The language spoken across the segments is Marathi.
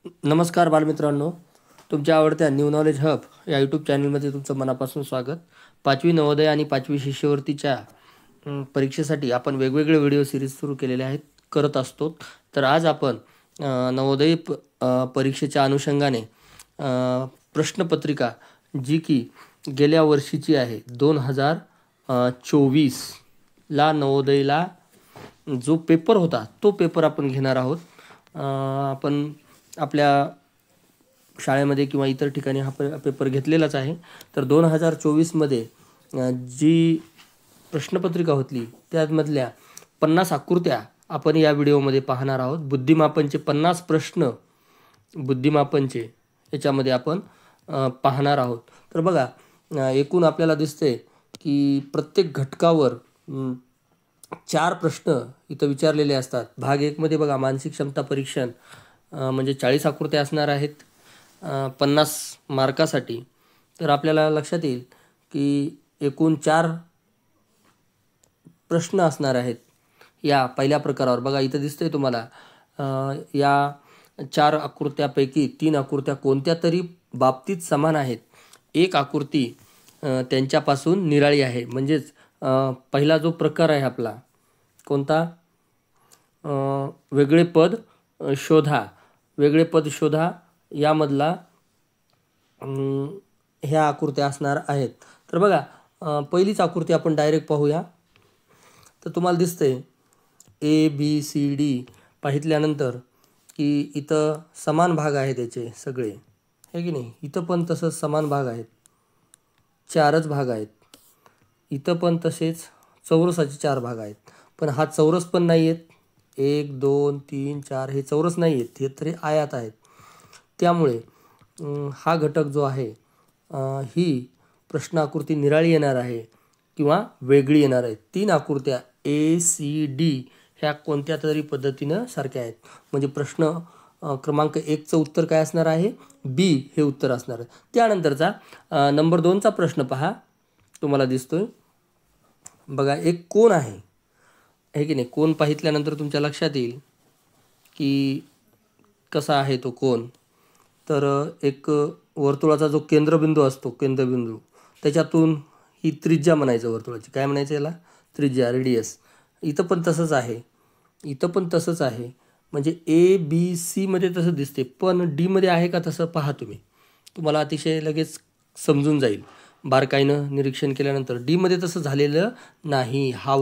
नमस्कार बालमित्रांनो, तुमच्या आवडत्या न्यू नॉलेज हब या यूट्यूब चॅनलमध्ये तुमचं मनापासून स्वागत. 5वी नवोदय आणि 5वी शिष्यवृत्तीच्या परीक्षेसाठी आपण वेगवेगळे व्हिडिओ सिरीज सुरू केलेले आहेत करत असतो. तर आज आपण नवोदय परीक्षेच्या अनुषंगाने प्रश्नपत्रिका जी की गेल्या वर्षीची आहे 2024ला नवोदयला जो पेपर होता तो पेपर आपण घेणार आहोत. आपण आपल्या शाळेमध्ये किंवा इतर ठिकाणी हा पेपर घेतलेलाच आहे. तर 2024मध्ये जी प्रश्नपत्रिका होती त्यामधल्या 50 आकृत्या आपण या व्हिडिओमध्ये पाहणार आहोत. बुद्धिमापनचे 50 प्रश्न बुद्धिमापनचे याच्यामध्ये आपण पाहणार आहोत. तर बघा, एकूण आपल्याला दिसते की प्रत्येक घटकावर 4 प्रश्न इथं विचारलेले असतात. भाग 1 मध्ये बघा, मानसिक क्षमता परीक्षण म्हणजे 40 आकृत्या असणार आहेत 50 मार्कासाठी. तर आपल्याला लक्षात येईल की एकूण 4 प्रश्न असणार आहेत या पहिल्या प्रकारावर. बघा इथं दिसतंय तुम्हाला, या 4 आकृत्यापैकी 3 आकृत्या कोणत्या तरी बाबतीत समान आहेत. एक आकृती त्यांच्यापासून निराळी आहे. म्हणजेच पहिला जो प्रकार आहे आपला कोणता, वेगळे पद शोधा. वेगळे पद शोधा यामधला ह्या आकृत्या असणार आहेत. तर बघा, पहिलीच आकृती आपण डायरेक्ट पाहूया. तर तुम्हाला दिसतंय ABCD पाहिल्यानंतर की इथं समान भाग आहेत याचे सगळे, आहे की नाही. इथं पण तसंच समान भाग आहेत, 4च भाग आहेत. इथं पण तसेच चौरसाचे 4 भाग आहेत. पण हा चौरस पण नाही आहेत. 1 2 3 4 हे चौरस नाही आहेत, हे तरी आयात आहेत. त्यामुळे हा घटक जो आहे ही प्रश्न आकृती निराळी येणार आहे किंवा वेगळी येणार आहे. 3 आकृत्या ACD ह्या कोणत्या तरी पद्धतीनं सारख्या आहेत. म्हणजे प्रश्न क्रमांक 1चं उत्तर काय असणार आहे, B हे उत्तर असणार आहे. त्यानंतरचा नंबर 2चा प्रश्न पहा, तुम्हाला दिसतोय बघा, एक कोण आहे की नाही. कोण पाहिल्यानंतर तुमच्या लक्षात येईल की कसा आहे तो कोण. तर एक वर्तुळाचा जो केंद्रबिंदू असतो, केंद्रबिंदू त्याच्यातून ही त्रिज्या म्हणायचं वर्तुळाची, काय म्हणायचं याला, त्रिज्या, रेडियस. इथं पण तसंच आहे, इथं पण तसंच आहे. म्हणजे ABC मध्ये तसं दिसते, पण D मध्ये आहे का तसं पहा तुम्ही, तुम्हाला अतिशय लगेच समजून जाईल बारकाईनं निरीक्षण केल्यानंतर. D मध्ये तसं झालेलं नाही. हा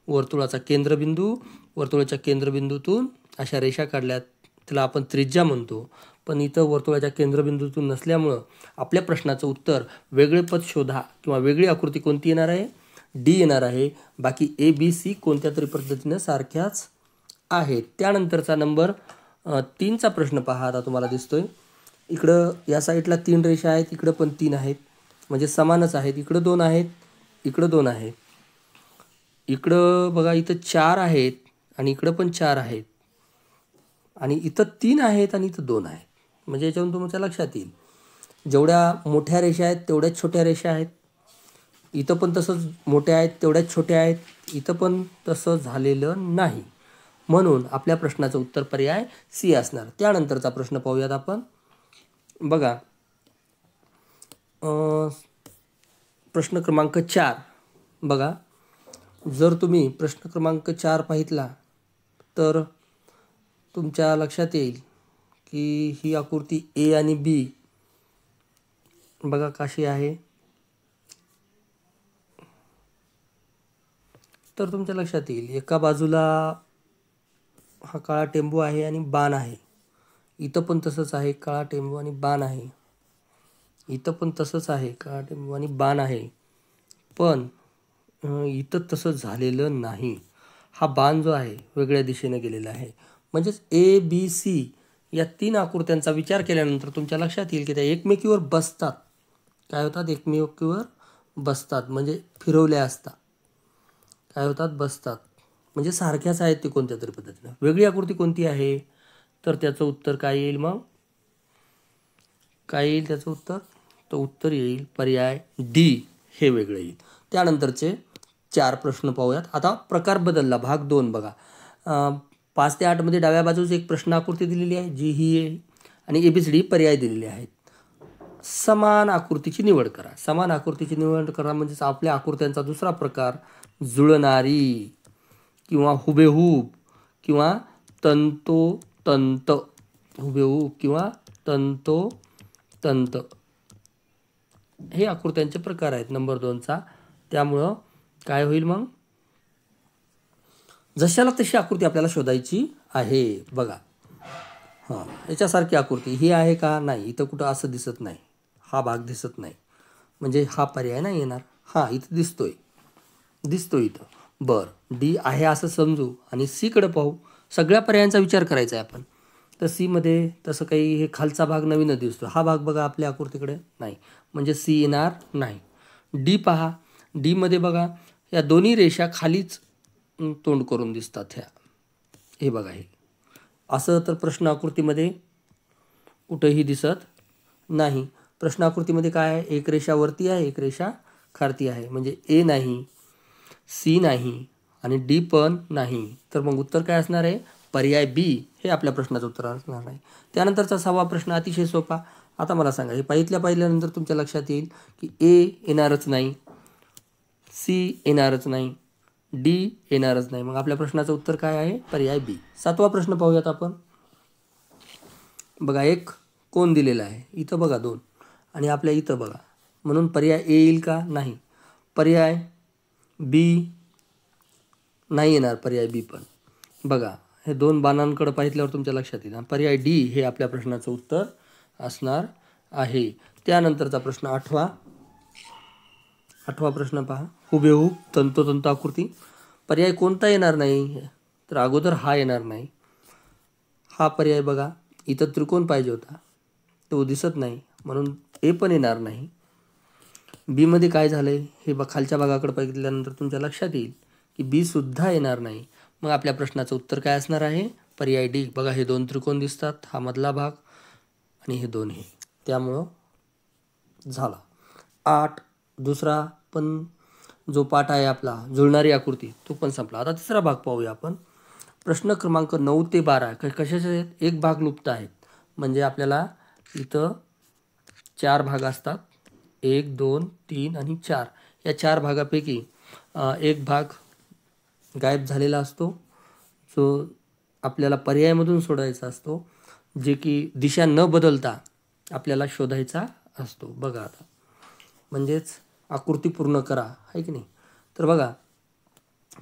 वर्तुळाचा केंद्रबिंदू, वर्तुळाच्या केंद्रबिंदूतून अशा रेषा काढल्यात, त्याला आपण त्रिज्या म्हणतो. पण इथं वर्तुळाच्या केंद्रबिंदूतून नसल्यामुळं आपल्या प्रश्नाचं उत्तर वेगळे पद शोधा किंवा वेगळी आकृती कोणती येणार आहे, D येणार आहे. बाकी ABC कोणत्या तरी पद्धतीनं सारख्याच आहेत. त्यानंतरचा नंबर 3चा प्रश्न पहा. आता तुम्हाला दिसतोय इकडं या साईडला 3 रेषा आहेत, इकडं पण 3 आहेत, म्हणजे समानच आहेत. इकडं 2 आहेत, इकडं 2 आहेत. इकडं बघा, इथं 4 आहेत आणि इकडं पण 4 आहेत, आणि इथं 3 आहेत आणि इथं 2 आहेत. म्हणजे याच्यावरून तुमच्या लक्षात येईल जेवढ्या मोठ्या रेषा आहेत तेवढ्याच छोट्या रेषा आहेत. इथं पण तसंच मोठ्या आहेत तेवढ्याच छोट्या आहेत. इथं पण तसं झालेलं नाही. म्हणून आपल्या प्रश्नाचं उत्तर पर्याय C असणार. त्यानंतरचा प्रश्न पाहूयात आपण. बघा, प्रश्न क्रमांक 4. बघा, जर तुम्ही प्रश्न क्रमांक 4 पाहितला तर तुमच्या लक्षात येईल की ही आकृती A आणि B बघा कशी आहे. तर तुमच्या लक्षात येईल एका बाजूला हा काळा टेंबू आहे आणि बाण आहे. इथं पण तसंच आहे, काळा टेंबू आणि बाण आहे. इथं पण तसंच आहे, काळा टेंबू आणि बाण आहे. पण इथं तसं झालेलं नाही. हा बाण जो आहे वेगळ्या दिशेने गेलेला आहे. म्हणजेच ABC या 3 आकृत्यांचा विचार केल्यानंतर तुमच्या लक्षात येईल की त्या एकमेकीवर बसतात. काय होतात, एकमेकीवर बसतात, म्हणजे फिरवल्या असतात काय होतात, बसतात. म्हणजे सारख्याच आहेत ते कोणत्या तरी पद्धतीनं. वेगळी आकृती कोणती आहे, तर त्याचं उत्तर काय येईल, मग काय येईल त्याचं उत्तर, तर उत्तर येईल पर्याय D हे वेगळं येईल. त्यानंतरचे 4 प्रश्न पाहूयात. आता प्रकार बदलला, भाग 2 बघा. 5 ते 8 मध्ये डाव्या बाजूस एक प्रश्न आकृती दिलेली आहे जी ही आहे. आणि ABCD पर्याय दिलेले आहेत. समान आकृतीची निवड करा. समान आकृतीची निवड करा म्हणजेच आपल्या आकृत्यांचा दुसरा प्रकार जुळणारी किंवा हुबेहूब किंवा तंतोतंत. हुबेहूब किंवा तंतोतंत हे आकृत्यांचे प्रकार आहेत नंबर 2चा. त्यामुळं काय होईल मग, जशाला तशी आकृती आपल्याला शोधायची आहे. बघा याच्यासारखी आकृती ही आहे का, नाही, इथं कुठं असं दिसत नाही, हा भाग दिसत नाही, म्हणजे हा पर्याय नाही येणार. हा इथं दिसतोय इथं. बरं, D आहे असं समजू आणि Cकडे पाहू. सगळ्या पर्यायांचा विचार करायचा आहे आपण. तर Cमध्ये तसं काही हे खालचा भाग नवीनच दिसतो. हा भाग बघा आपल्या आकृतीकडे नाही, म्हणजे C येणार नाही. D पहा, Dमध्ये बघा या दोन्ही रेषा खालीच तोंड करून दिसतात ह्या. हे बघा हे असं तर प्रश्न आकृतीमध्ये कुठंही दिसत नाही. प्रश्न आकृतीमध्ये काय आहे, एक रेषा वरती आहे, एक रेषा खालती आहे, म्हणजे A नाही, C नाही आणि D पण नाही. तर मग उत्तर काय असणार आहे, पर्याय B हे आपल्या प्रश्नाचं उत्तर असणार आहे. त्यानंतरचा 6वा प्रश्न अतिशय सोपा. आता मला सांगा, हे पाहिल्यानंतर तुमच्या लक्षात येईल की A येणारच नाही, C येणारच नाही, D येणारच नाही. मग आपल्या प्रश्नाचं उत्तर काय आहे, पर्याय B. 7वा प्रश्न पाहूयात आपण. बघा एक कोण दिलेला आहे, इथं बघा 2 आणि आपल्या इथं बघा, म्हणून पर्याय A येईल का, नाही. पर्याय B नाही येणार, पर्याय B पण. बघा हे 2 बाणांकडे पाहिल्यावर तुमच्या लक्षात येईल पर्याय D हे आपल्या प्रश्नाचं उत्तर असणार आहे. त्यानंतरचा प्रश्न 8वा प्रश्न पहा, हुबेहूब तंतोतंत आकृती. पर्याय कोणता येणार नाही, तर अगोदर हा येणार नाही. हा पर्याय बघा, इथं त्रिकोण पाहिजे होता, तो दिसत नाही, म्हणून A पण येणार नाही. Bमध्ये काय झालंय हे खालच्या भागाकडे बघितल्यानंतर तुमच्या लक्षात येईल की B सुद्धा येणार नाही. मग आपल्या प्रश्नाचं उत्तर काय असणार आहे, पर्याय D. बघा हे 2 त्रिकोण दिसतात, हा मधला भाग आणि हे 2 हे, त्यामुळं झाला. 8 दुसरा पण जो पाठ आहे आपला जुळणारी आकृती तो पण संपला. आता तिसरा भाग पाहूया आपण. प्रश्न क्रमांक 9 ते 12 कशाचे आहेत, एक भाग लुप्त आहेत. म्हणजे आपल्याला इथं 4 भाग असतात, 1 2 3 आणि 4. या 4 भागापैकी एक भाग गायब झालेला असतो, जो आपल्याला पर्यायामधून सोडायचा असतो, जे की दिशा न बदलता आपल्याला शोधायचा असतो. बघा आता, म्हणजेच आकृती पूर्ण करा, आहे की नाही. तर बघा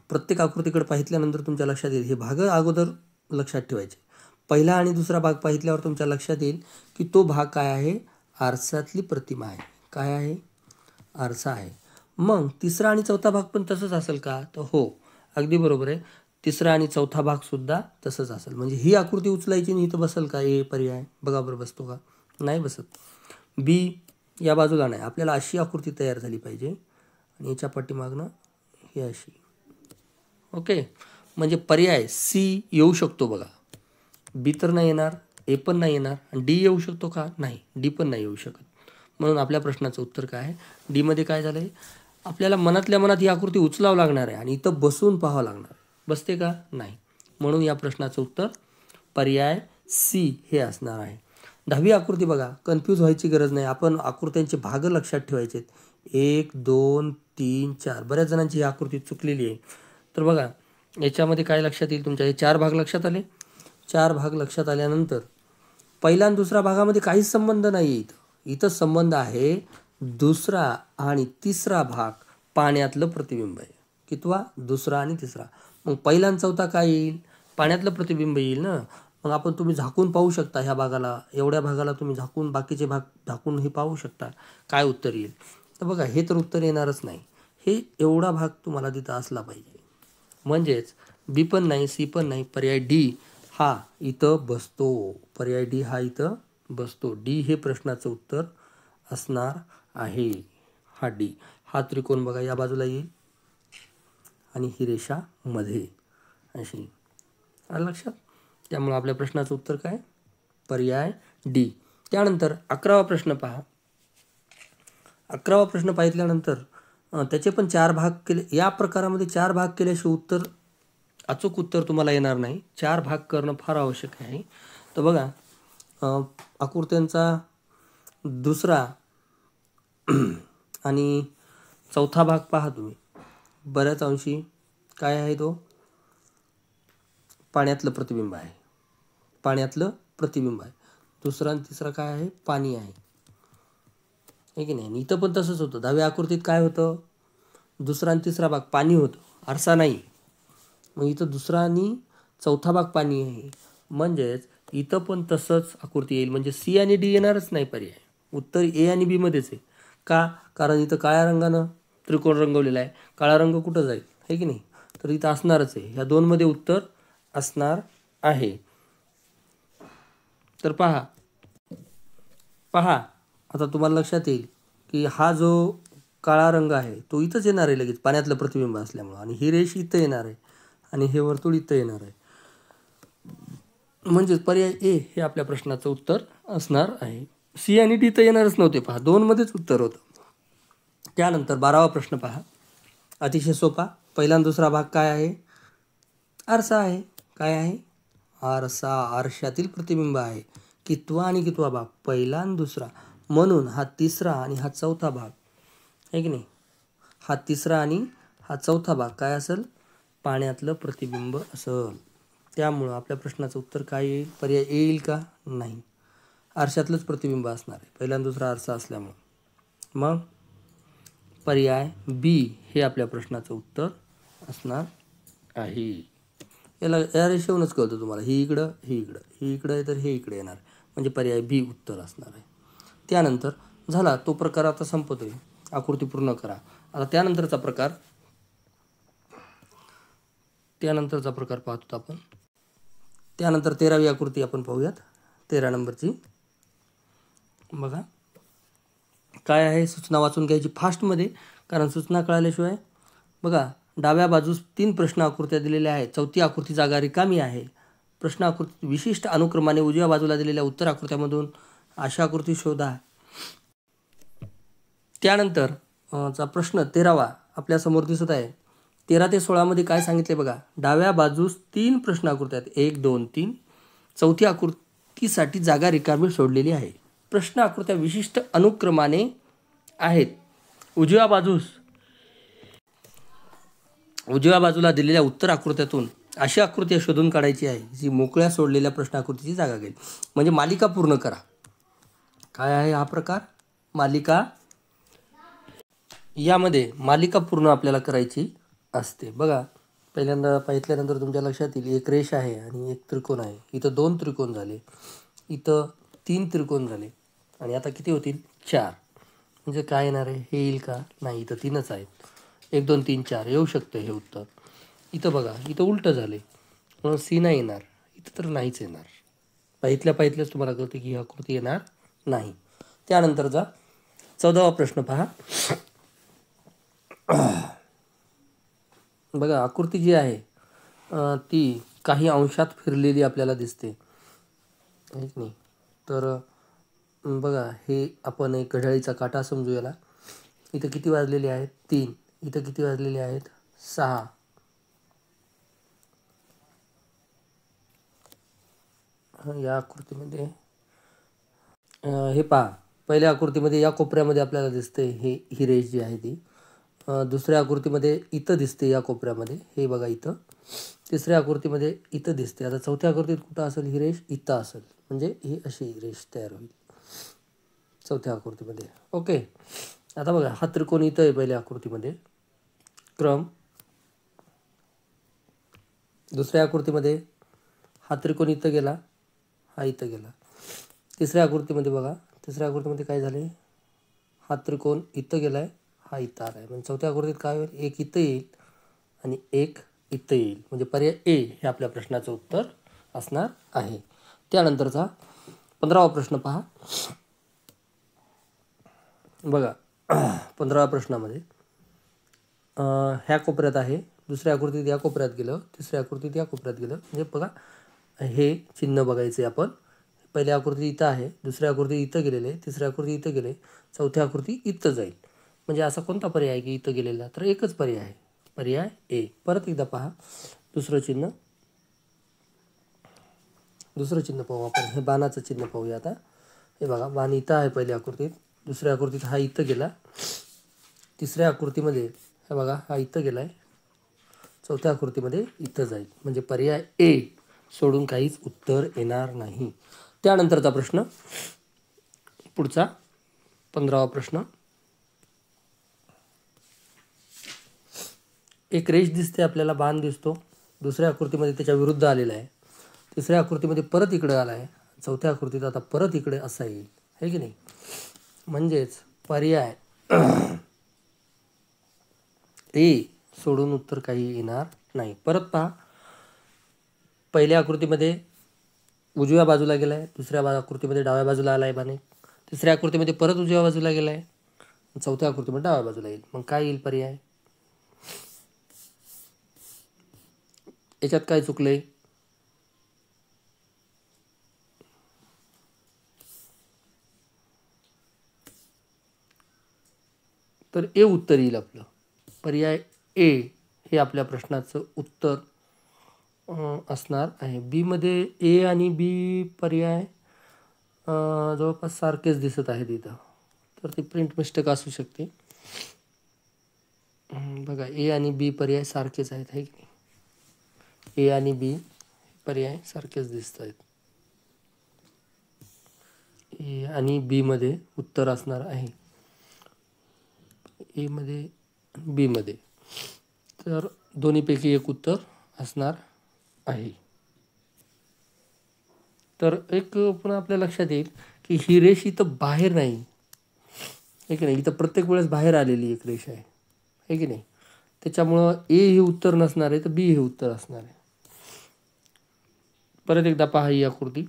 प्रत्येक आकृतीकडे पाहिल्यानंतर तुमच्या लक्षात येईल, हे भाग अगोदर लक्षात ठेवायचे. पहिला आणि दुसरा भाग पाहिल्यावर तुमच्या लक्षात येईल की तो भाग काय आहे, आरशातली प्रतिमा आहे. काय आहे, आरसा आहे. मग तिसरा आणि चौथा भाग पण तसंच असेल का, तर हो अगदी बरोबर आहे, तिसरा आणि चौथा भाग सुद्धा तसंच असेल. म्हणजे ही आकृती उचलायची आणि इथं बसेल का, हे पर्याय बघा बरं बसतो का, नाही बसत. B या बाजूला नाही, आपल्याला अशी आकृती तयार झाली पाहिजे आणि याच्या पाठीमागनं ही अशी. ओके, म्हणजे पर्याय C येऊ शकतो बघा. B तर नाही येणार, A पण नाही येणार आणि D येऊ शकतो का, नाही, D पण नाही येऊ शकत. म्हणून आपल्या प्रश्नाचं उत्तर काय आहे, Dमध्ये काय झालं आहे, आपल्याला मनातल्या मनात ही आकृती उचलावं लागणार आहे आणि इथं बसून पाहावं लागणार. बसते का, नाही. म्हणून या प्रश्नाचं उत्तर पर्याय C हे असणार आहे. 10वी आकृती बघा, कन्फ्यूज व्हायची गरज नाही, आपण आकृत्यांचे भाग लक्षात ठेवायचे आहेत. 1 2 3 4. बऱ्याच जणांची ही आकृती चुकलेली आहे. तर बघा याच्यामध्ये काय लक्षात येईल तुमच्या, हे 4 भाग लक्षात आले. 4 भाग लक्षात आल्यानंतर पहिला आणि दुसरा भागामध्ये काहीच संबंध नाही आहे. इथं संबंध आहे दुसरा आणि तिसरा भाग, पाण्यातलं प्रतिबिंब आहे. कितवा, दुसरा आणि तिसरा. मग पहिला आणि चौथा काय येईल, पाण्यातलं प्रतिबिंब येईल ना. मग तुम्ही झाकून पाहू शकता ह्या भागाला, एवढ्या भागाला तुम्ही झाकून, बाकीचे भाग झाकून हे पाहू शकता काय उत्तर येईल. तर बघा हे तर उत्तर येणारच नाही, हे एवढा भाग तुम्हाला तिथं असला पाहिजे. म्हणजेच B पण नाही, C पण नाही, पर्याय D हा इथं बसतो. पर्याय D हा इथं बसतो. D हे प्रश्नाचं उत्तर असणार आहे. हा D, हा त्रिकोण बघा या बाजूला येईल आणि ही रेषा मध्ये अशी, आलं लक्षात. त्यामुळे आपल्या प्रश्नाचं उत्तर काय, पर्याय D. त्यानंतर 11वा प्रश्न पहा. 11वा प्रश्न पाहिल्यानंतर त्याचे पण 4 भाग केले. या प्रकारामध्ये 4 भाग केल्याशिवाय अचूक उत्तर तुम्हाला येणार नाही. 4 भाग करणं फार आवश्यक आहे. तर बघा आकृत्यांचा दुसरा आणि चौथा भाग पहा तुम्ही, बऱ्याच अंशी काय आहे तो पाण्यातलं प्रतिबिंब आहे. पाण्यातलं प्रतिबिंब आहे. दुसरा आणि तिसरा काय आहे, पाणी आहे, आहे की नाही. आणि इथं पण तसंच होतं. 10व्या आकृतीत काय होतं, दुसरा आणि तिसरा भाग पाणी होतं, आरसा नाही. मग इथं दुसरा आणि चौथा भाग पाणी आहे. म्हणजेच इथं पण तसंच आकृती येईल. म्हणजे सी आणि डी येणारच नाही पर्याय. उत्तर ए आणि बी मध्येच आहे. का? कारण इथं काळ्या रंगानं त्रिकोण रंगवलेला आहे. काळा रंग कुठं जाईल, आहे की नाही. तर इथं असणारच आहे. ह्या दोनमध्ये उत्तर असणार आहे. तर पहा आता तुम्हाला लक्षात येईल की हा जो काळा रंग आहे तो इथंच येणार आहे लगेच, पाण्यातलं प्रतिबिंब असल्यामुळं. आणि ही रेष इथं येणार आहे आणि हे वर्तुळ इथं येणार आहे. म्हणजेच पर्याय ए हे आपल्या प्रश्नाचं उत्तर असणार आहे. सी आणि डी तर येणारच नव्हते. पहा, दोनमध्येच उत्तर होतं. त्यानंतर 12वा प्रश्न पहा, अतिशय सोपा. पहिला आणि दुसरा भाग काय आहे, आरसा आहे. काय आहे, आरसा. आरशातील प्रतिबिंब आहे. कितवा आणि कितवा भाग, पहिला आणि दुसरा. म्हणून हा तिसरा आणि हा चौथा भाग, आहे की नाही. हा तिसरा आणि हा चौथा भाग काय असेल, पाण्यातलं प्रतिबिंब असेल. त्यामुळं आपल्या प्रश्नाचं उत्तर काय येईल, पर्याय येईल का, नाही. आरशातलंच प्रतिबिंब असणार आहे, पहिला आणि दुसरा आरसा असल्यामुळं. मग पर्याय बी हे आपल्या प्रश्नाचं उत्तर असणार आहे. या रेषेवरूनच कळतं तुम्हाला, ही इकडं ही इकडं, ही इकडं आहे तर हे इकडे येणार. म्हणजे पर्याय बी उत्तर असणार आहे. त्यानंतर झाला तो प्रकार, आता संपतोय. आकृती पूर्ण करा. आता त्यानंतरचा प्रकार पाहतो आपण. त्यानंतर 13वी आकृती आपण पाहूयात. 13 नंबरची बघा काय आहे. सूचना वाचून घ्यायची फास्टमध्ये, कारण सूचना कळाल्याशिवाय. बघा, डाव्या बाजूस 3 प्रश्न आकृत्या दिलेल्या आहेत. चौथी आकृती जागा रिकामी आहे. प्रश्न आकृती विशिष्ट अनुक्रमाने उजव्या बाजूला दिलेल्या उत्तर आकृत्यामधून अशा आकृती शोधा. त्यानंतर चा प्रश्न 13वा आपल्यासमोर दिसत आहे. 13 ते 16 मध्ये काय सांगितले बघा. डाव्या बाजूस 3 प्रश्न आकृत्या आहेत, 1, 2, 3. चौथी आकृतीसाठी जागा रिकामी सोडलेली आहे. प्रश्न आकृत्या विशिष्ट अनुक्रमाने आहेत. उजव्या बाजूला दिलेल्या उत्तर आकृत्यातून अशी आकृती शोधून काढायची आहे जी मोकळ्या सोडलेल्या प्रश्न आकृतीची जागा घेईल. म्हणजे मालिका पूर्ण करा. काय आहे हा प्रकार, मालिका. यामध्ये मालिका पूर्ण आपल्याला करायची असते. बघा, पहिल्यांदा पाहिल्यानंतर तुमच्या लक्षात येईल, एक रेष आहे आणि एक त्रिकोण आहे. इथं 2 त्रिकोण झाले, इथं 3 त्रिकोण झाले, आणि आता किती होतील, 4. म्हणजे काय येणार आहे, हे येईल का, नाही. इथं 3च आहेत. 1, 2, 3, 4 येऊ शकतं हे उत्तर. इथं बघा, इथं उलटं झाले, म्हणून सी नाही येणार. इथं तर नाहीच येणार. पाहिल्याच तुम्हाला कळतं की ही आकृती येणार नाही. त्यानंतरचा 14वा प्रश्न पहा. बघा, आकृती जी आहे ती काही अंशात फिरलेली आपल्याला दिसते, आहे की नाही. तर बघा, हे आपण एक घड्याळीचा काटा समजू याला. इथं किती वाजलेले आहेत, 3. इथं किती वाजलेले आहेत, 6. या आकृतीमध्ये हे पहा, पहिल्या आकृतीमध्ये या कोपऱ्यामध्ये आपल्याला दिसते ही रेष जी आहे ती. दुसऱ्या आकृतीमध्ये इथं दिसते या कोपऱ्यामध्ये, हे बघा इथं. तिसऱ्या आकृतीमध्ये इथं दिसते. आता चौथ्या आकृतीत कुठं असेल ही रेष, इथं असेल. म्हणजे ही अशी रेष तयार होईल चौथ्या आकृतीमध्ये. ओके. आता बघा, हा त्रिकोण इथं आहे पहिल्या आकृतीमध्ये, क्रम. दुसऱ्या आकृतीमध्ये हा त्रिकोण इथं गेला, हा इथं गेला. तिसऱ्या आकृतीमध्ये बघा, तिसऱ्या आकृतीमध्ये काय झाले, हा त्रिकोण इथं गेलाय, हा इथं आलाय. म्हणजे चौथ्या आकृतीत काय होईल, एक इथं येईल आणि एक इथं येईल. म्हणजे पर्याय ए हे आपल्या प्रश्नाचं उत्तर असणार आहे. त्यानंतरचा 15वा प्रश्न पहा. बघा, 15व्या प्रश्नामध्ये ह्या कोपऱ्यात आहे, दुसऱ्या आकृतीत या कोपऱ्यात गेलं, तिसऱ्या आकृतीत या कोपऱ्यात गेलं. म्हणजे बघा, हे चिन्ह बघायचे आपण. पहिल्या आकृती इथं आहे, दुसऱ्या आकृती इथं गेलेले, तिसऱ्या आकृती इथं गेले, चौथ्या आकृती इथं जाईल. म्हणजे असा कोणता पर्याय आहे की इथं गेलेला, तर एकच पर्याय आहे, पर्याय ए. परत एकदा पहा, दुसरं चिन्ह दुसरं चिन्ह पाहू आपण. हे बाणाचं चिन्ह पाहूया आता. हे बघा, बाण इथं आहे पहिल्या आकृतीत, दुसऱ्या आकृतीत हा इथं गेला, तिसऱ्या आकृतीमध्ये हे बघा हा इथं गेला आहे, चौथ्या आकृतीमध्ये इथं जाईल. म्हणजे पर्याय ए सोडून काहीच उत्तर येणार नाही. त्यानंतरचा प्रश्न, पुढचा 15वा प्रश्न. एक रेष दिसते आपल्याला, बाण दिसतो, दुसऱ्या आकृतीमध्ये त्याच्या विरुद्ध आलेला आहे, तिसऱ्या आकृतीमध्ये परत इकडे आला आहे, चौथ्या आकृतीत आता परत इकडे असा येईल, आहे की नाही. म्हणजेच पर्याय ए सोडून उत्तर काही येणार नाही. परत पहा, पहिल्या आकृतीमध्ये उजव्या बाजूला गेला आहे, दुसऱ्या आकृतीमध्ये डाव्या बाजूला आला आहे बाणे, तिसऱ्या आकृतीमध्ये परत उजव्या बाजूला गेला आहे, चौथ्या आकृतीमध्ये डाव्या बाजूला येईल. मग काय येईल पर्याय? याच्यात काय चुकलंय? तर ए उत्तर येईल आपलं. पर्याय ए हे आपल्या प्रश्नाचं उत्तर असणार आहे. बी मध्ये ए आणि बी पर्याय जवळपास सारखेच दिसत आहेत इथं, तर ती प्रिंट मिस्टेक असू शकते. बघा, ए आणि बी पर्याय सारखेच आहेत, आहे की नाही. ए आणि बी पर्याय सारखेच दिसत आहेत. ए आणि बी मध्ये उत्तर असणार आहे, ए मध्ये बी मध्ये, तर दोन्हीपैकी एक उत्तर असणार आहे. तर एक पुन्हा आपल्या लक्षात येईल की ही रेष इथं बाहेर नाही, आहे की नाही. इथं प्रत्येक वेळेस बाहेर आलेली एक रेष आहे की नाही. त्याच्यामुळं ए हे उत्तर नसणार आहे, तर बी हे उत्तर असणार आहे. परत एकदा पहा ही आकृती.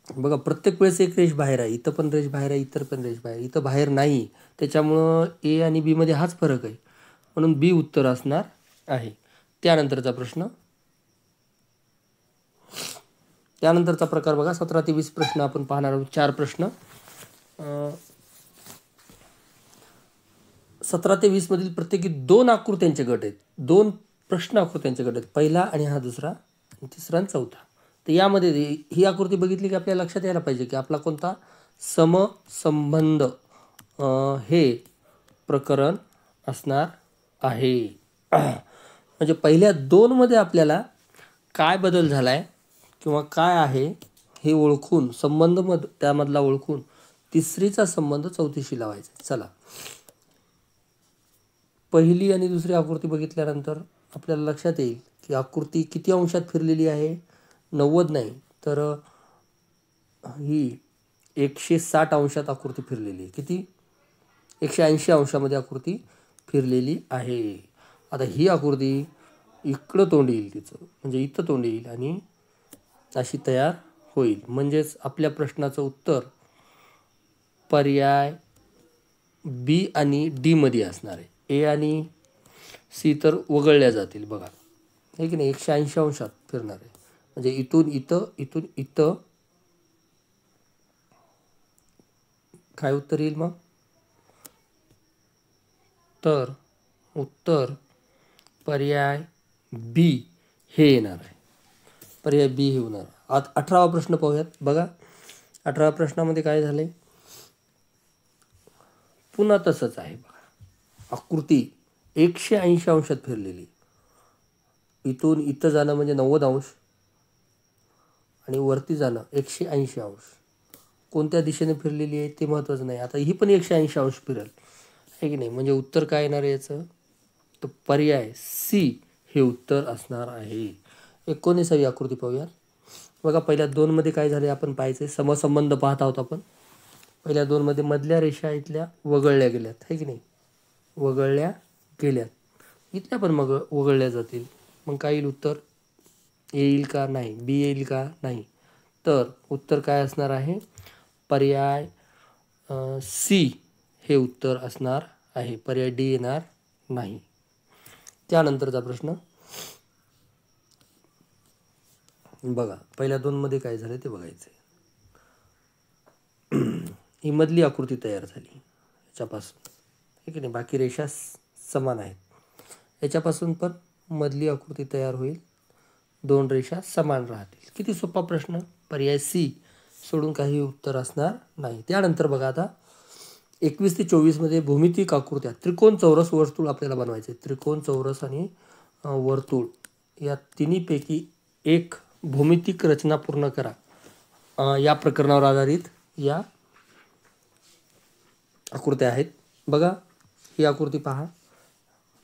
बघा, प्रत्येक वेळेस एक रेष बाहेर आहे, इथं पण रेष बाहेर आहे, इतर पण रेष बाहेर, इथं बाहेर नाही. त्याच्यामुळं ए आणि बी मध्ये हाच फरक आहे, म्हणून बी उत्तर असणार आहे. त्यानंतरचा प्रश्न, त्यानंतरचा प्रकार बघा, 17 ते 20 प्रश्न आपण पाहणार आहोत. 4 प्रश्न. 17 ते 20 मधील प्रत्येकी 2 आकृत्यांचे गट आहेत, 2 प्रश्न आकृत्यांचे गट आहेत. पहिला आणि हा दुसरा, आणि तिसरा आणि चौथा. तर यामध्ये ही आकृती बघितली की आपल्याला लक्षात यायला पाहिजे की आपला कोणता समसंबंध हे प्रकरण असणार आहे. म्हणजे पहिल्या 2 मध्ये आपल्याला काय बदल झाला आहे किंवा काय आहे हे ओळखून, संबंध त्यामधला ओळखून तिसरीचा संबंध चौथीशी लावायचा. चला, पहिली आणि दुसरी आकृती बघितल्यानंतर आपल्याला लक्षात येईल की आकृती किती अंशात फिरलेली आहे. 90 नाही, तर ही 160 अंशात आकृती फिरलेली आहे. किती? 180 अंशामध्ये आकृती फिरलेली आहे. आता ही आकृती इकडं तोंड येईल तिचं, म्हणजे इथं तोंड येईल आणि अशी तयार होईल. म्हणजेच आपल्या प्रश्नाचं उत्तर पर्याय बी आणि डी मध्ये असणार आहे. ए आणि सी तर वगळल्या जातील बघा, आहे की नाही. 180 अंशात फिरणार आहे, म्हणजे इथून इथं, इथून इथं. काय उत्तर येईल मग? तर उत्तर पर्याय बी हे येणार आहे. पर्याय बी हे होणार. आता 18वा प्रश्न पाहूयात. बघा, 18व्या प्रश्नामध्ये काय झाले, पुन्हा तसंच आहे बघा. आकृती 180 अंशात फिरलेली, इथून इथं जाणं म्हणजे 90 अंश आणि वरती जाणं 180 अंश. कोणत्या दिशेने फिरलेली आहे ते महत्त्वाचं नाही. आता ही पण 180 अंश फिरेल, आहे की नाही. म्हणजे उत्तर काय येणार आहे याचं? तर पर्याय सी हे उत्तर असणार आहे. 19वी आकृती पाहूयात. बघा, पहिल्या 2 मध्ये काय झाले आपण पाहायचे. समसंबंध पाहत आहोत आपण. पहिल्या 2 मध्ये मधल्या रेषा इथल्या वगळल्या गेल्यात, आहे की नाही. वगळल्या गेल्यात, इथल्या पण मग वगळल्या जातील. मग काय येईल उत्तर? येईल का? नाही. बी येईल का? नाही. तर उत्तर काय असणार आहे? पर्याय सी हे उत्तर असणार आहे. पर्याय डी येणार नाही. त्यानंतरचा प्रश्न बघा, पहिल्या 2 मध्ये काय झालं ते बघायचं. ही मधली आकृती तयार झाली याच्यापासून, आहे की नाही. बाकी रेषा समान आहेत, याच्यापासून पण मधली आकृती तयार होईल. 2 रेषा समान राहतील. किती सोपा प्रश्न. पर्याय सी सोडून काही उत्तर असणार नाही. त्यानंतर बघा आता 21 ते 24 मध्ये भूमितिक आकृत्या त्रिकोण, चौरस, वर्तुळ आपल्याला बनवायचे. त्रिकोण, चौरस आणि वर्तुळ या तिन्हीपैकी एक भूमितिक रचना पूर्ण करा. या प्रकरणावर आधारित या आकृत्या आहेत. बघा ही आकृती पहा.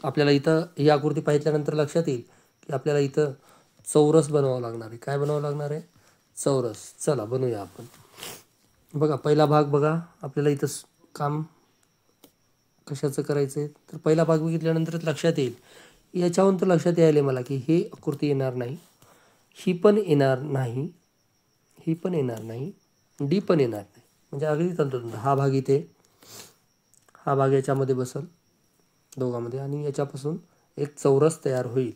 आपल्याला इथं ही आकृती पाहिल्यानंतर लक्षात येईल की आपल्याला इथं चौरस बनवावं लागणार आहे. काय बनावं लागणार आहे. चौरस. चला बनवूया आपण. बघा पहिला भाग बघा. आपल्याला इथं काम कशाचं करायचं आहे. तर पहिला भाग बघितल्यानंतरच लक्षात येईल. याच्यावरून तर लक्षात यायला मला की ही आकृती येणार नाही, ही पण येणार नाही, ही पण येणार नाही, डी पण येणार नाही. म्हणजे अगदी तंतोतंत हा भाग इथे, हा भाग याच्यामध्ये बसल दोघांमध्ये आणि याच्यापासून एक चौरस तयार होईल.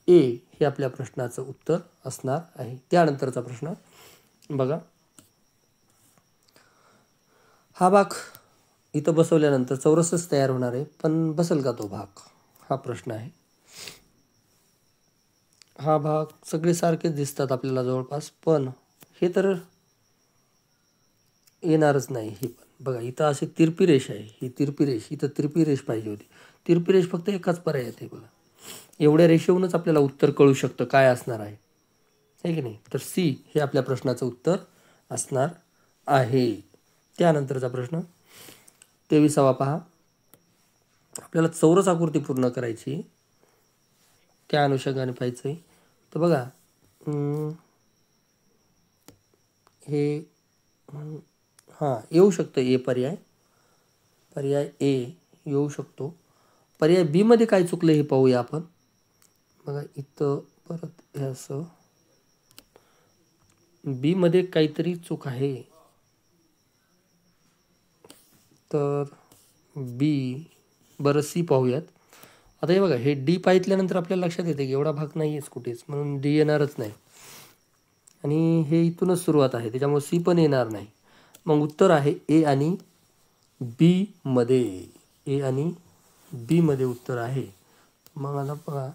ए हे आपल्या प्रश्नाचं उत्तर असणार आहे. त्यानंतरचा प्रश्न बघा. हा भाग इथं बसवल्यानंतर चौरसच तयार होणार आहे, पण बसेल का तो भाग, हा प्रश्न आहे. हा भाग सगळे सारखेच दिसतात आपल्याला जवळपास, पण हे तर येणारच नाही. हे पण बघा इथं अशी तिरपी रेष आहे, ही तिरपी रेष, इथं तिरपी रेष पाहिजे होती. तिरपी रेष फक्त एकाच पर्याय येते बघा. एवढ्या रेषेवरूनच आपल्याला उत्तर कळू शकतं काय असणार आहे, है की नाही. तर सी हे आपल्या प्रश्नाचं उत्तर असणार आहे. त्यानंतरचा प्रश्न 23वा पहा. आपल्याला चौरस आकृती पूर्ण करायची, त्या अनुषंगाने पाहायचं आहे. तर बघा हे हां येऊ शकतं ए पर्याय, पर्याय ए येऊ शकतो. पर्याय बी मध्ये काय चुकलं हे पाहूया आपण. बघा इथं परत हे असं बी मध्ये काहीतरी चूक आहे. तर बी बरं सी पाहूयात. आता हे बघा हे डी पाहिल्यानंतर आपल्याला लक्षात येते की एवढा भाग नाही आहेच कुठेच, म्हणून डी येणारच नाही. आणि हे इथूनच सुरुवात आहे, त्याच्यामुळे सी पण येणार नाही. मग उत्तर आहे ए आणि बी मध्ये. ए आणि बी मध्ये उत्तर आहे. मग आता बघा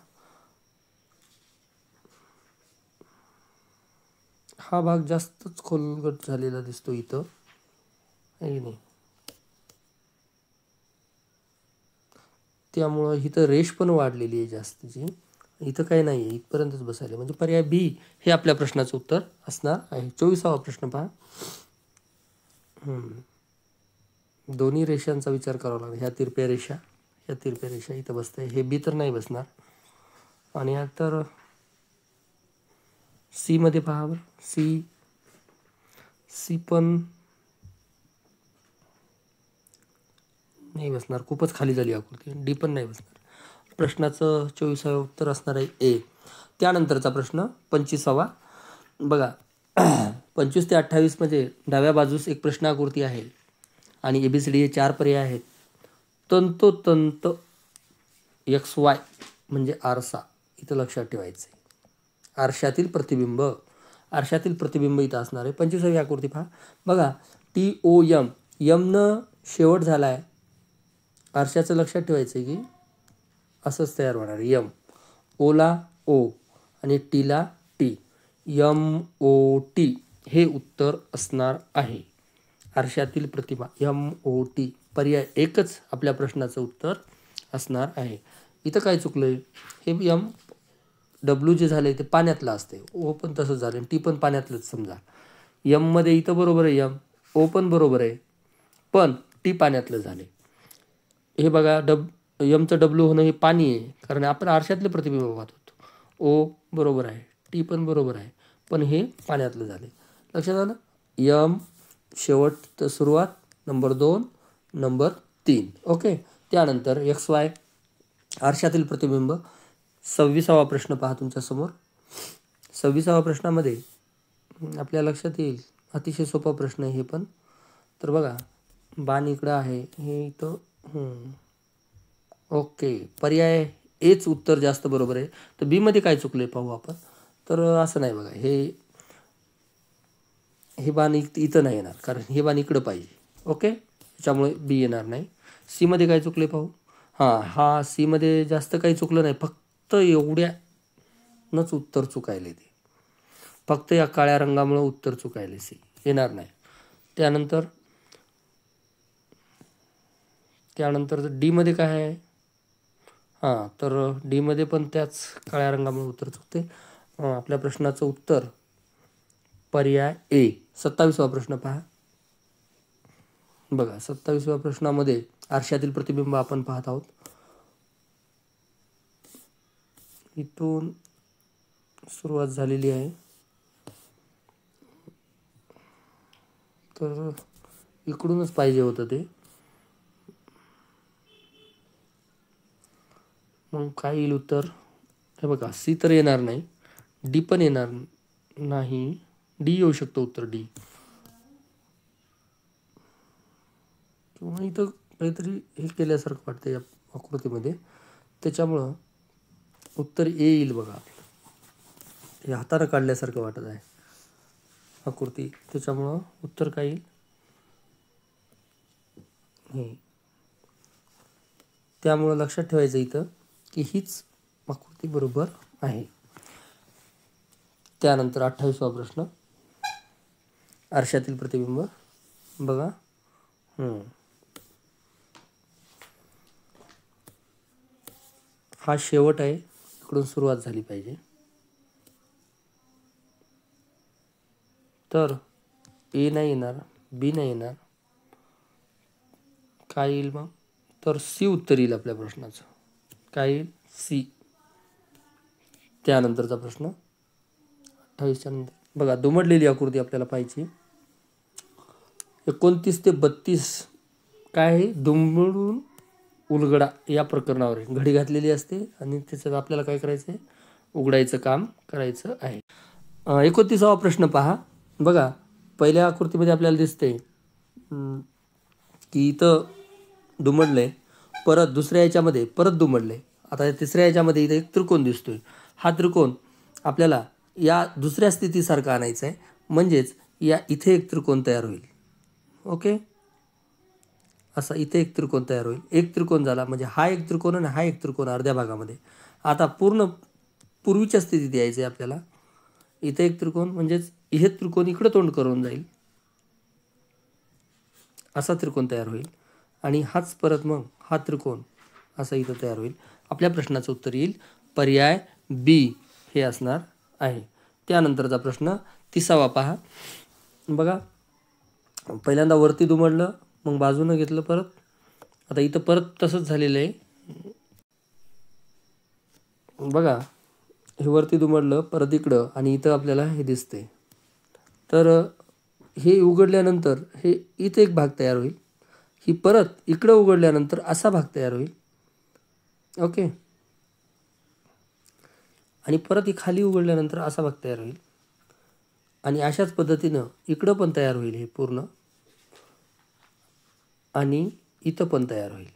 हा भाग जास्तच खोलगट झालेला दिसतो इथं, आहे नाही. त्यामुळं इथं रेष पण वाढलेली आहे जास्तची. इथं काही नाही आहे, इथपर्यंतच बसायला. म्हणजे पर्याय बी हे आपल्या प्रश्नाचं उत्तर असणार आहे. 24वा प्रश्न पहा. दोन्ही रेषांचा विचार करावा लागेल. ह्या तिरप्या रेषा, ह्या तिरप्या रेषा इथं बसते. हे बी तर नाही बसणार. आणि तर सी मध्ये पहा बरं. सी पण नाही बसणार, खूपच खाली झाली आकृती. डी पण नाही बसणार. प्रश्नाचं 24वा उत्तर असणार आहे ए. त्यानंतरचा प्रश्न 25वा बघा. 25 ते 28 मध्ये डाव्या बाजूस एक प्रश्न आकृती आहे आणि ABCD हे 4 पर्याय आहेत. तंतोतंत XY म्हणजे आरसा इथं लक्षात ठेवायचं आहे. आरशातील प्रतिबिंब, आरशातील प्रतिबिंब इथं असणार आहे. 25वी आकृती पहा. बघा TOM, यमनं शेवट झाला आहे. आरशाचं लक्षात ठेवायचं आहे की असंच तयार होणार आहे. यम, ओला ओ आणि टीला टी, MOT हे उत्तर असणार आहे. आरशातील प्रतिमा MOT पर्याय एकच आपल्या प्रश्नाचं उत्तर असणार आहे. इथं काय चुकलं आहे. हे W जे झाले ते पाण्यातलं असते. ओ पण तसंच झालं, टी पण पाण्यातलंच समजा. मध्ये इथं बरोबर आहे ओ पण बरोबर आहे, पण टी पाण्यातलं झाले. हे बघा यमचं W होणं हे पाणी आहे, कारण आपण आरशातले प्रतिबिंब पाहत होतो. ओ बरोबर आहे, टी पण बरोबर आहे, पण हे पाण्यातलं झाले. लक्षात आलं. यम शेवट सुरुवात, नंबर 2, नंबर 3. ओके. त्यानंतर XY आरशातील प्रतिबिंब. 26वा प्रश्न पहा तुमच्यासमोर. 26वा प्रश्नामध्ये आपल्या लक्षात येईल, अतिशय सोपा प्रश्न आहे हे पण. तर बघा बाण इकडं आहे, हे इथं ओके. पर्याय एच उत्तर जास्त बरोबर आहे. तर बी मध्ये काय चुकले पाहू आपण. तर असं नाही बघा, हे बाण इथं नाही येणार, कारण हे बाण इकडं पाहिजे. ओके, त्याच्यामुळे बी येणार नाही. सी मध्ये काय चुकले पाहू. हा सी मध्ये जास्त काही चुकलं नाही, फक्त एवढ्या प्रश्नातूनच उत्तर चुकायले ते, फक्त या काळ्या रंगामुळे उत्तर चुकायले सी येणार नाही. त्यानंतर डी मध्ये काय आहे? हां, तर डी मध्ये पण त्याच काळ्या रंगामुळे उत्तर चुकते. आपल्या प्रश्नाचं उत्तर पर्याय ए. 27वा प्रश्न पहा. बघा 27व्या प्रश्नामध्ये आरशातील प्रतिबिंब आपण पाहत आहोत. इथून सुरुवात झालेली आहे. तर इकडूनच पाहिजे होतं ते. मग काय येईल उत्तर? हे बघा सी तर येणार नाही, डी पण येणार नाही, डी येऊ शकतो उत्तर डी. किंवा इथं काहीतरी हे केल्यासारखं वाटतं या आकृतीमध्ये, त्याच्यामुळं उत्तर ए येईल. बघा हे हातानं काढल्यासारखं वाटत आहे आकृती, त्याच्यामुळं उत्तर काय येईल? हे. त्यामुळं लक्षात ठेवायचं इथं की हीच आकृती बरोबर आहे. त्यानंतर 28वा प्रश्न, आरशातील प्रतिबिंब. बघा हा शेवट आहे, इकडून सुरुवात झाली पाहिजे. तर ए नाही येणार, बी नाही येणार, काय येईल मग? तर सी उत्तर येईल आपल्या प्रश्नाचं. काय येईल? सी. त्यानंतरचा प्रश्न 28च्या नंतर बघा दुमडलेली आकृती आपल्याला पाहिजे. 29 ते 32 काय आहे? दुमडून उलगडा या प्रकरणावर घडी घातलेली असते आणि त्याचं आपल्याला काय करायचं आहे? उघडायचं काम करायचं आहे. 29वा प्रश्न पहा. बघा पहिल्या आकृतीमध्ये आपल्याला दिसते की इथं दुमडलंय, परत दुसऱ्या याच्यामध्ये परत दुमडले. आता तिसऱ्या याच्यामध्ये इथं एक त्रिकोण दिसतोय. हा त्रिकोण आपल्याला या दुसऱ्या स्थितीसारखा आणायचा आहे, म्हणजेच या इथे एक त्रिकोण तयार होईल. ओके, असा इथे एक त्रिकोण तयार होईल. एक त्रिकोण झाला म्हणजे हा एक त्रिकोण आणि हा एक त्रिकोण अर्ध्या भागामध्ये. आता पूर्वीच्या स्थितीत यायचं आहे आपल्याला. इथे एक त्रिकोण म्हणजेच हे त्रिकोण इकडं तोंड करून जाईल, असा त्रिकोण तयार होईल. आणि हाच परत मग हा त्रिकोण असा इथं तयार होईल. आपल्या प्रश्नाचं उत्तर येईल पर्याय बी हे असणार आहे. त्यानंतरचा प्रश्न 30वा पहा. बघा पहिल्यांदा वरती दुमडलं, मग बाजूनं घेतलं परत. आता इथं परत तसंच झालेलं आहे. बघा हे वरती दुमडलं परत इकडं आणि इथं आपल्याला हे दिसते. तर हे उघडल्यानंतर हे इथं एक भाग तयार होईल, ही परत इकडं उघडल्यानंतर असा भाग तयार होईल. ओके, आणि परत ही खाली उघडल्यानंतर असा भाग तयार होईल आणि अशाच पद्धतीनं इकडं पण तयार होईल हे पूर्ण आणि इथं पण तयार होईल.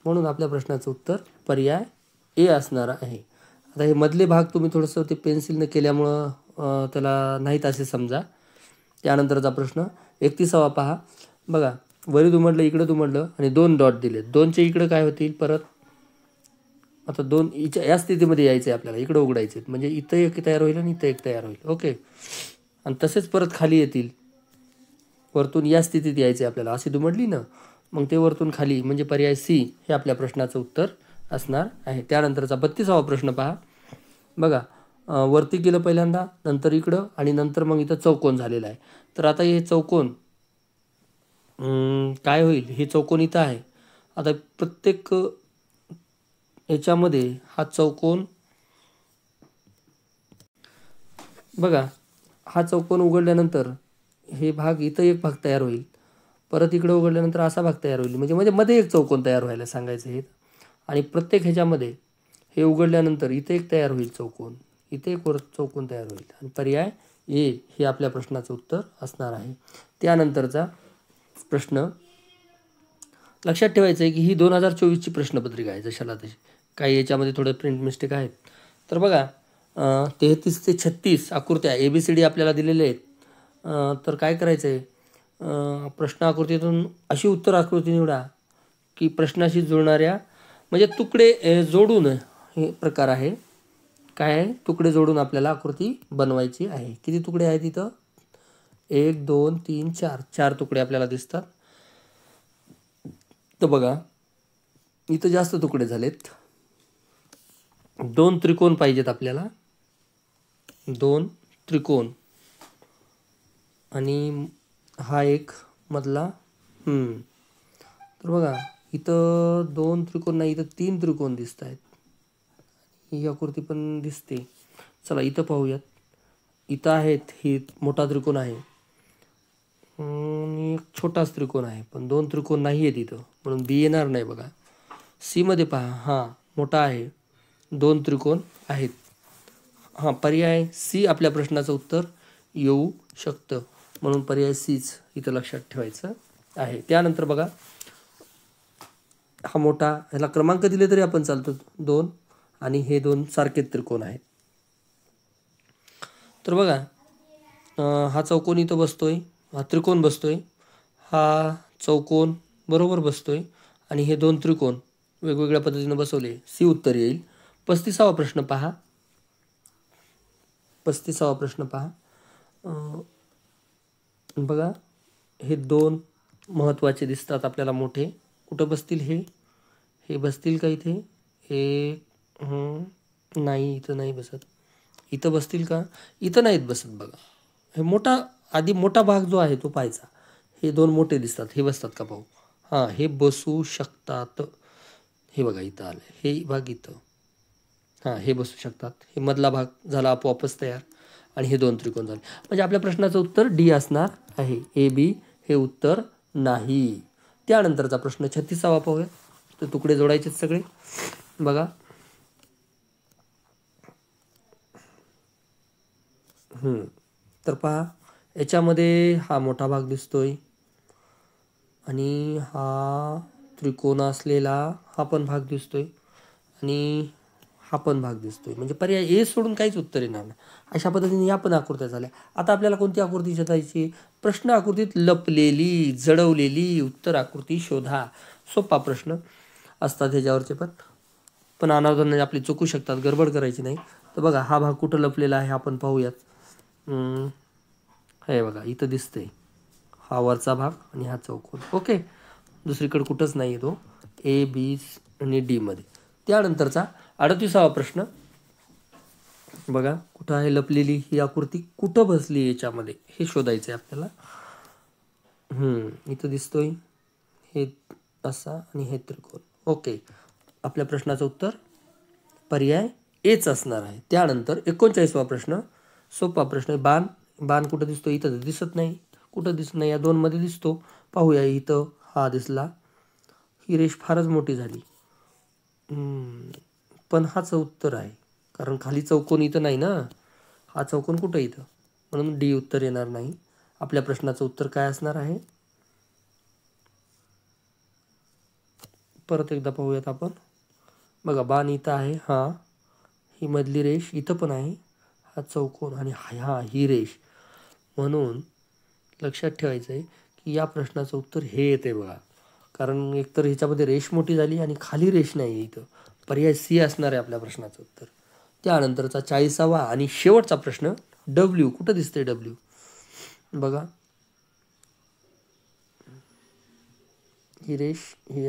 म्हणून आपल्या प्रश्नाचं उत्तर पर्याय ए असणार आहे. आता हे मधले भाग तुम्ही थोडंसं ते पेन्सिलनं केल्यामुळं त्याला नाहीत असे समजा. त्यानंतरचा प्रश्न 31वा पहा. बघा वरी दुमडलं, इकडं दुमडलं आणि 2 डॉट दिले. 2चे इकडं काय होतील? परत आता 2 या स्थितीमध्ये यायचं आहे आपल्याला, इकडं उघडायचे म्हणजे इथं एक तयार होईल आणि इथं एक तयार होईल. ओके, आणि तसेच परत खाली येतील. वरतून या स्थितीत यायचं आहे आपल्याला, अशी दुमडली ना, मग ते वरतून खाली म्हणजे पर्याय सी हे आपल्या प्रश्नाचं उत्तर असणार आहे. त्यानंतरचा 32वा प्रश्न पहा. बघा वरती केलं पहिल्यांदा, नंतर इकडं आणि नंतर मग इथं चौकोन झालेला आहे. तर आता हे चौकोन काय होईल? हे चौकोन इथं आहे. आता प्रत्येक याच्यामध्ये हा चौकोन बघा, हा चौकोन उघडल्यानंतर हे भाग इथं एक भाग तयार होईल, परत इकडं उघडल्यानंतर असा भाग तयार होईल, म्हणजे मध्ये एक चौकोन तयार व्हायला सांगायचं हे. आणि प्रत्येक ह्याच्यामध्ये हे उघडल्यानंतर इथे एक तयार होईल चौकोन, इथे एक चौकोन तयार होईल आणि पर्याय ए हे आपल्या प्रश्नाचं उत्तर असणार आहे. त्यानंतरचा प्रश्न लक्षात ठेवायचं आहे की ही 2024ची प्रश्नपत्रिका आहे जशाला तशी. काही याच्यामध्ये थोडं प्रिंट मिस्टेक आहेत. तर बघा 33 ते 36 आकृत्या ABCD आपल्याला दिलेल्या आहेत. तर काय करायचं आहे? प्रश्न आकृतीतून अशी उत्तर आकृती निवडा की प्रश्नाशी जुळणाऱ्या म्हणजे तुकडे जोडून हे प्रकार आहे. काय आहे, तुकडे जोडून आपल्याला आकृती बनवायची आहे. किती तुकडे आहेत इथं? 1 2 3 4 4 तुकडे आपल्याला दिसतात. तर बघा इथं जास्त तुकडे झालेत. 2 त्रिकोण पाहिजेत आपल्याला, 2 त्रिकोण, आणि हा एक मधला. तर बघा इथं 2 त्रिकोण नाही, इथं 3 त्रिकोण दिसत आहेत. ही आकृती पण दिसते. चला इथं पाहूयात. इथं आहेत, ही मोठा त्रिकोण आहे आणि एक छोटाच त्रिकोण आहे, पण 2 त्रिकोण नाही आहेत इथं, म्हणून बी येणार नाही. बघा सी मध्ये पहा, हा मोठा आहे, 2 त्रिकोण आहेत. हां, पर्याय सी आपल्या प्रश्नाचं उत्तर येऊ शकतं, म्हणून पर्याय सीच इथं लक्षात ठेवायचं आहे. त्यानंतर बघा हा मोठा, ह्याला क्रमांक दिले तरी आपण चालतो 2, आणि हे 2 सारखे त्रिकोण आहेत. तर बघा हा चौकोन इथं बसतोय, हा त्रिकोण बसतोय, हा चौकोन बरोबर बसतोय, आणि हे 2 त्रिकोण वेगवेगळ्या पद्धतीने बसवले. सी उत्तर येईल. 35वा प्रश्न पहा. 35वा प्रश्न पहा. बघा हे 2 महत्त्वाचे दिसतात आपल्याला मोठे. कुठं बसतील हे बसतील का इथे? हे नाही, इथं नाही बसत. इथं बसतील का? इथं नाहीत बसत. बघा हे मोठा, आधी मोठा भाग जो आहे तो पाहायचा. हे 2 मोठे दिसतात, हे बसतात का पाहू. हां, हे बसू शकतात. हे बघा इथं आलं, हे भाग इथं, हां हे बसू शकतात. हे मधला भाग झाला आपोआपच तयार, आणि हे 2 त्रिकोण झाले. म्हणजे आपल्या प्रश्नाचं उत्तर डी असणार आहे. ए बी हे उत्तर नाही. त्यानंतरचा प्रश्न 36वा पाहूया. तर तुकडे जोडायचे सगळे. बघा तर पहा याच्यामध्ये हा मोठा भाग दिसतोय, आणि हा त्रिकोण असलेला हा पण भाग दिसतोय, आणि हा पण भाग दिसतोय. म्हणजे पर्याय ए सोडून काहीच उत्तर येणार नाही. अशा पद्धतीने या पण आकृत्या झाल्या. आता आपल्याला कोणती आकृती शोधायची? प्रश्न आकृतीत लपलेली, जडवलेली उत्तर आकृती शोधा. सोपा प्रश्न असतात ह्याच्यावरचे पण अनावधानाने आपली चुकू शकतात, गडबड करायची नाही. तर बघा हा भाग कुठं लपलेला आहे आपण पाहूयात. हे बघा इथं दिसतंय, हा वरचा भाग आणि हा चौकोन. ओके, दुसरीकडे कुठंच नाही तो, ए बी आणि डी मध्ये. त्यानंतरचा 38वा प्रश्न बघा, कुठं आहे लपलेली ही आकृती, कुठं बसली याच्यामध्ये हे शोधायचं आहे आपल्याला. इथं दिसतोय हे असा, आणि हे त्रिकोण. ओके, आपल्या प्रश्नाचं उत्तर पर्याय एच असणार आहे. त्यानंतर 39वा प्रश्न सोपा प्रश्न आहे. बाण कुठं दिसतो? इथं दिसत नाही. कुठं दिसत नाही? या 2 मध्ये दिसतो. पाहूया, इथं हा दिसला, ही रेष फारच मोठी झाली, पण हाच उत्तर आहे, कारण खाली चौकोन इथं नाही ना. हा चौकोन कुठं इथं, म्हणून डी उत्तर येणार नाही. आपल्या प्रश्नाचं उत्तर काय असणार आहे? परत एकदा पाहूयात आपण. बघा बाण इथं आहे, हा ही मधली रेष इथं पण आहे, हा चौकोन, आणि ही रेष. म्हणून लक्षात ठेवायचं आहे की या प्रश्नाचं उत्तर हे येते बघा, कारण एकतर ह्याच्यामध्ये रेष मोठी झाली आणि खाली रेष नाही आहे. इथं पर्याय सी असणार आहे आपल्या प्रश्नाचं उत्तर. त्यानंतरचा 40वा आणि शेवटचा प्रश्न, डब्ल्यू कुठं दिसतंय? डब्ल्यू बघा, ही रेष, हे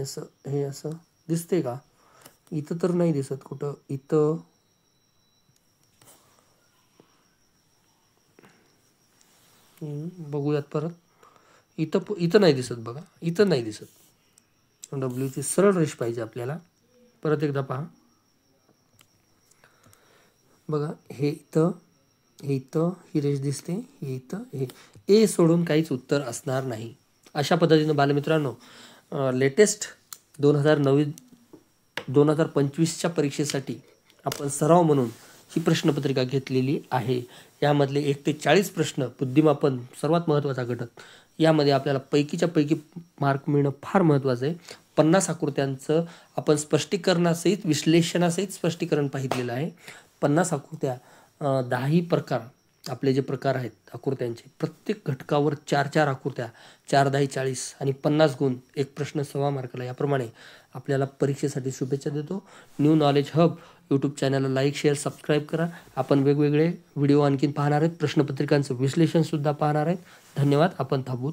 असं दिसते का? इथं तर नाही दिसत. कुठं? इथं बघूयात परत. इथं नाही दिसत. बघा इथं नाही दिसत. डब्ल्यूची सरळ रेष पाहिजे आपल्याला. परत एकदा पहा. बघा हे इथं ही रेष दिसते, हे इथं, हे ए सोडून काहीच उत्तर असणार नाही. अशा पद्धतीनं बालमित्रांनो लेटेस्ट 2025च्या परीक्षेसाठी आपण सराव म्हणून ही प्रश्नपत्रिका घेतलेली आहे. यामधले 1 ते 40 प्रश्न, बुद्धिमापन सर्वात महत्त्वाचा घटक, यामध्ये आपल्याला पैकीच्या पैकी मार्क मिळणं फार महत्त्वाचं आहे. 50 आकृत्यांचं आपण स्पष्टीकरणासहित, विश्लेषणासहित स्पष्टीकरण पाहिलेलं आहे. 50 आकृत्या, 10 प्रकार, आपले जे प्रकार आहेत आकृत्यांचे, प्रत्येक घटकावर 4-4 आकृत्या, 4×10 40 आणि 50 गुण, एक प्रश्न 1.25 मार्काला. याप्रमाणे आपल्याला परीक्षेसाठी शुभेच्छा देतो. न्यू नॉलेज हब यूट्यूब चॅनलला लाईक शेअर सबस्क्राईब करा. आपण वेगवेगळे व्हिडिओ आणखीन पाहणार आहेत. प्रश्नपत्रिकांचं विश्लेषणसुद्धा पाहणार आहेत. धन्यवाद. आपण थांबू.